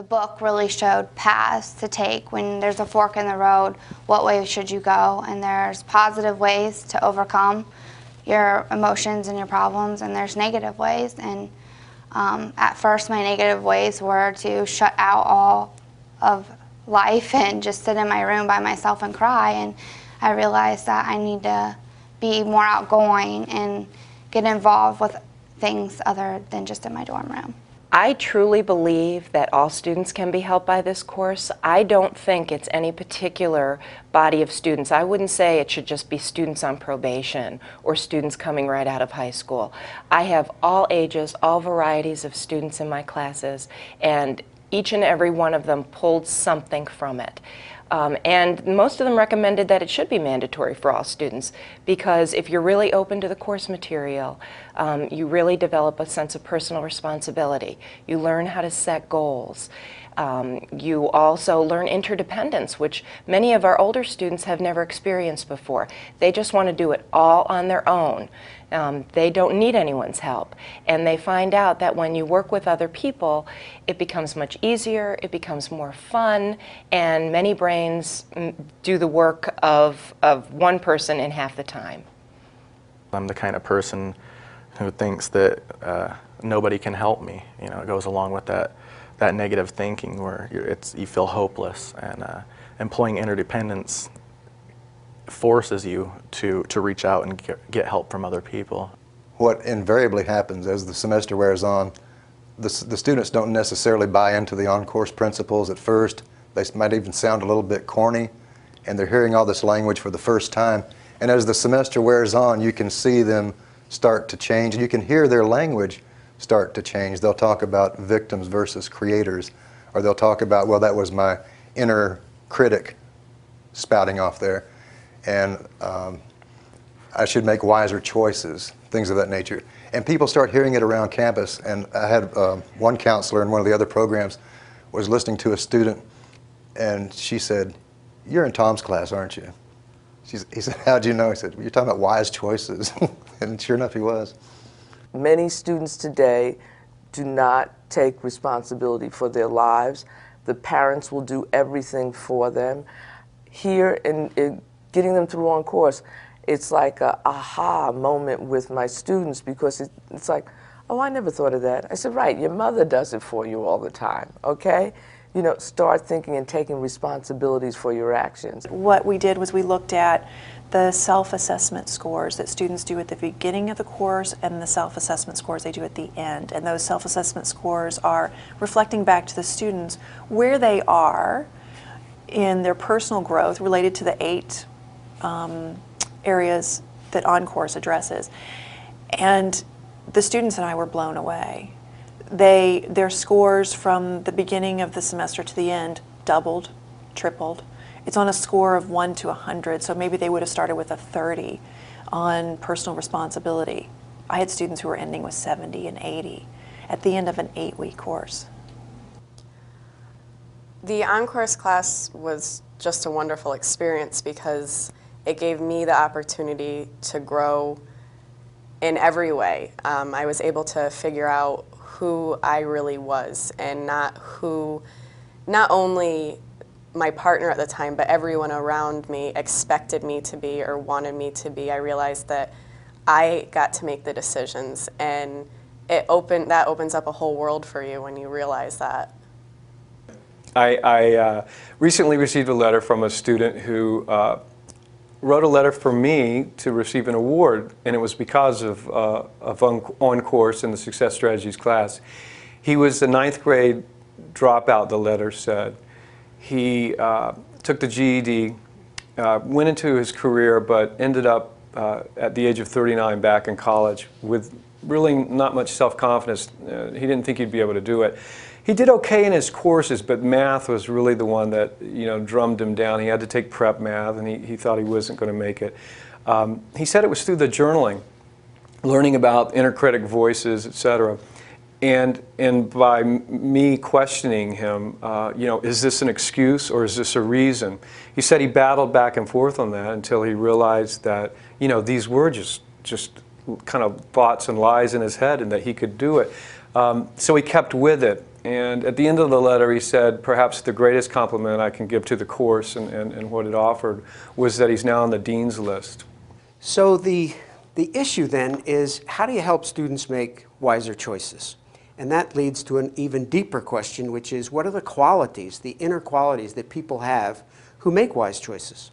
book really showed paths to take when there's a fork in the road. What way should you go? And there's positive ways to overcome your emotions and your problems, and there's negative ways. And at first, my negative ways were to shut out all of life and just sit in my room by myself and cry. And I realized that I need to be more outgoing and get involved with things other than just in my dorm room. I truly believe that all students can be helped by this course. I don't think it's any particular body of students. I wouldn't say it should just be students on probation or students coming right out of high school. I have all ages, all varieties of students in my classes, and each and every one of them pulled something from it. And most of them recommended that it should be mandatory for all students, because if you're really open to the course material, you really develop a sense of personal responsibility. You learn how to set goals. You also learn interdependence, which many of our older students have never experienced before. They just want to do it all on their own. They don't need anyone's help. And they find out that when you work with other people, it becomes much easier, it becomes more fun, and many brains do the work of one person in half the time. I'm the kind of person who thinks that nobody can help me. You know, it goes along with that negative thinking where you feel hopeless, and employing interdependence forces you to reach out and get help from other people. What invariably happens as the semester wears on, the students don't necessarily buy into the OnCourse principles at first. They might even sound a little bit corny, and they're hearing all this language for the first time. And as the semester wears on, you can see them start to change, and you can hear their language start to change. They'll talk about victims versus creators, or they'll talk about, well, that was my inner critic spouting off there, and I should make wiser choices, things of that nature. And people start hearing it around campus, and I had one counselor in one of the other programs was listening to a student, and she said, "You're in Tom's class, aren't you?" He said, "How'd you know?" He said, "You're talking about wise choices." And sure enough, he was. Many students today do not take responsibility for their lives. The parents will do everything for them. Here, in getting them through OnCourse, it's like a aha moment with my students, because it's like, oh, I never thought of that. I said, right, your mother does it for you all the time, okay? You know, start thinking and taking responsibilities for your actions. What we did was we looked at the self-assessment scores that students do at the beginning of the course and the self-assessment scores they do at the end. And those self-assessment scores are reflecting back to the students where they are in their personal growth related to the 8 areas that OnCourse addresses. And the students and I were blown away. Their scores from the beginning of the semester to the end doubled, tripled. It's on a score of 1 to 100, so maybe they would have started with a 30 on personal responsibility. I had students who were ending with 70 and 80 at the end of an 8-week course. The OnCourse class was just a wonderful experience because it gave me the opportunity to grow in every way. I was able to figure out who I really was, and not only my partner at the time, but everyone around me expected me to be or wanted me to be. I realized that I got to make the decisions, and that opens up a whole world for you when you realize that. I recently received a letter from a student who wrote a letter for me to receive an award, and it was because of OnCourse in the Success Strategies class. He was a 9th grade dropout, the letter said. He took the GED, went into his career, but ended up at the age of 39 back in college with really not much self-confidence. He didn't think he'd be able to do it. He did okay in his courses, but math was really the one that, you know, drummed him down. He had to take prep math, and he thought he wasn't going to make it. He said it was through the journaling, learning about inner critic voices, etc. And by me questioning him, you know, is this an excuse or is this a reason? He said he battled back and forth on that until he realized that, you know, these were just kind of thoughts and lies in his head, and that he could do it. So he kept with it. And at the end of the letter, he said, perhaps the greatest compliment I can give to the course and what it offered was that he's now on the dean's list. So the issue then is, how do you help students make wiser choices? And that leads to an even deeper question, which is, what are the qualities, the inner qualities that people have who make wise choices?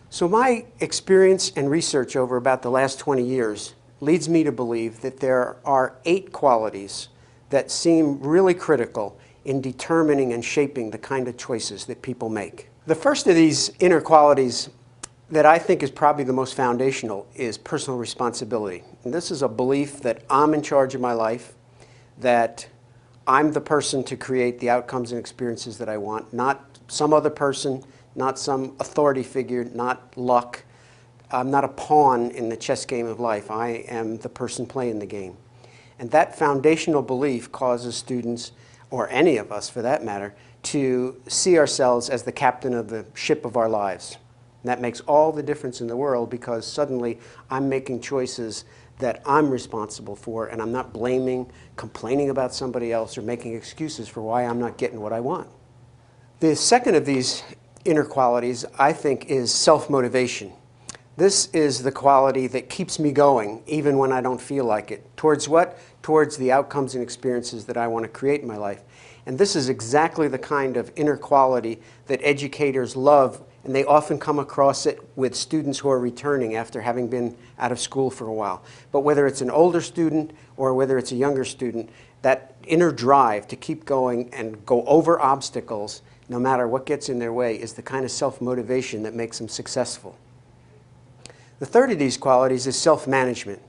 So my experience and research over about the last 20 years leads me to believe that there are 8 qualities that seem really critical in determining and shaping the kind of choices that people make. The first of these inner qualities that I think is probably the most foundational is personal responsibility. And this is a belief that I'm in charge of my life, that I'm the person to create the outcomes and experiences that I want, not some other person, not some authority figure, not luck. I'm not a pawn in the chess game of life. I am the person playing the game. And that foundational belief causes students, or any of us for that matter, to see ourselves as the captain of the ship of our lives. And that makes all the difference in the world, because suddenly I'm making choices that I'm responsible for, and I'm not blaming, complaining about somebody else, or making excuses for why I'm not getting what I want. The second of these inner qualities, I think, is self-motivation. This is the quality that keeps me going, even when I don't feel like it. Towards what? Towards the outcomes and experiences that I want to create in my life. And this is exactly the kind of inner quality that educators love, and they often come across it with students who are returning after having been out of school for a while. But whether it's an older student or whether it's a younger student, that inner drive to keep going and go over obstacles, no matter what gets in their way, is the kind of self-motivation that makes them successful. The third of these qualities is self-management.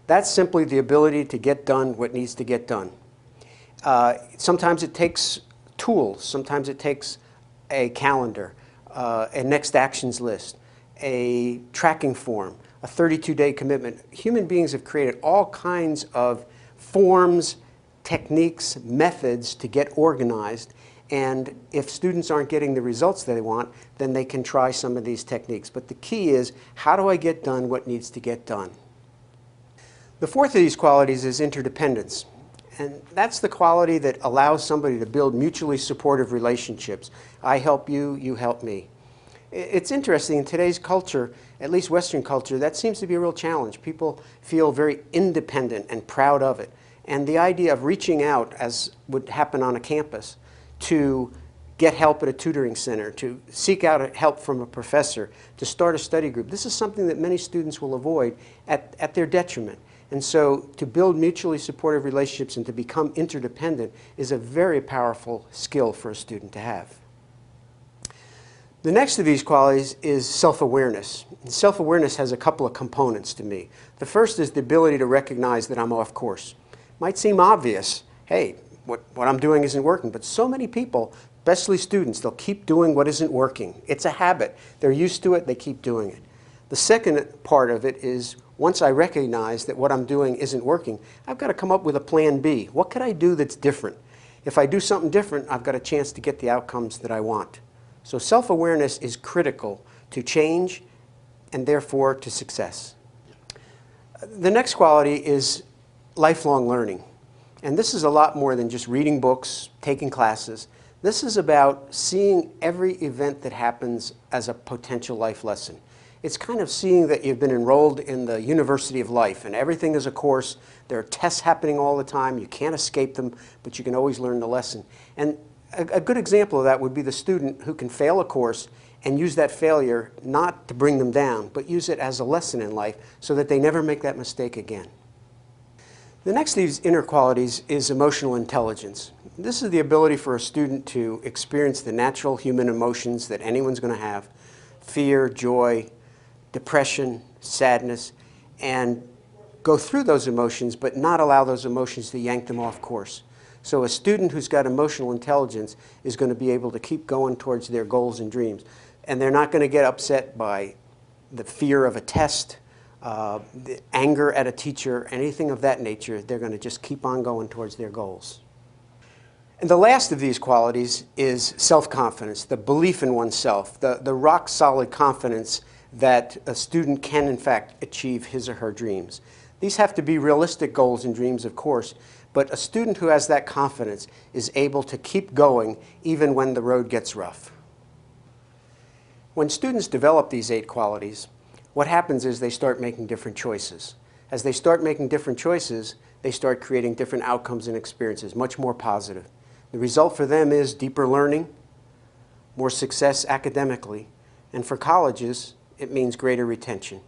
That's simply the ability to get done what needs to get done. Sometimes it takes tools. Sometimes it takes a calendar, a next actions list, a tracking form, a 32-day commitment. Human beings have created all kinds of forms, techniques, methods to get organized. And if students aren't getting the results they want, then they can try some of these techniques. But the key is, how do I get done what needs to get done? The fourth of these qualities is interdependence. And that's the quality that allows somebody to build mutually supportive relationships. I help you, you help me. It's interesting, in today's culture, at least Western culture, that seems to be a real challenge. People feel very independent and proud of it. And the idea of reaching out, as would happen on a campus, to get help at a tutoring center, to seek out help from a professor, to start a study group. This is something that many students will avoid at their detriment. And so to build mutually supportive relationships and to become interdependent is a very powerful skill for a student to have. The next of these qualities is self-awareness. Self-awareness has a couple of components to me. The first is the ability to recognize that I'm off course. Might seem obvious, hey, what I'm doing isn't working, but so many people, especially students, they'll keep doing what isn't working. It's a habit. They're used to it, they keep doing it. The second part of it is, once I recognize that what I'm doing isn't working, I've got to come up with a plan B. What could I do that's different? If I do something different, I've got a chance to get the outcomes that I want. So self-awareness is critical to change and therefore to success. The next quality is lifelong learning. And this is a lot more than just reading books, taking classes. This is about seeing every event that happens as a potential life lesson. It's kind of seeing that you've been enrolled in the University of Life and everything is a course. There are tests happening all the time. You can't escape them, but you can always learn the lesson. And a good example of that would be the student who can fail a course and use that failure not to bring them down, but use it as a lesson in life so that they never make that mistake again. The next of these inner qualities is emotional intelligence. This is the ability for a student to experience the natural human emotions that anyone's going to have: fear, joy, depression, sadness, and go through those emotions but not allow those emotions to yank them off course. So a student who's got emotional intelligence is going to be able to keep going towards their goals and dreams. And they're not going to get upset by the fear of a test, the anger at a teacher, anything of that nature. They're going to just keep on going towards their goals. And the last of these qualities is self-confidence, the belief in oneself, the rock-solid confidence that a student can, in fact, achieve his or her dreams. These have to be realistic goals and dreams, of course, but a student who has that confidence is able to keep going even when the road gets rough. When students develop these 8 qualities, what happens is they start making different choices. As they start making different choices, they start creating different outcomes and experiences, much more positive. The result for them is deeper learning, more success academically, and for colleges, it means greater retention.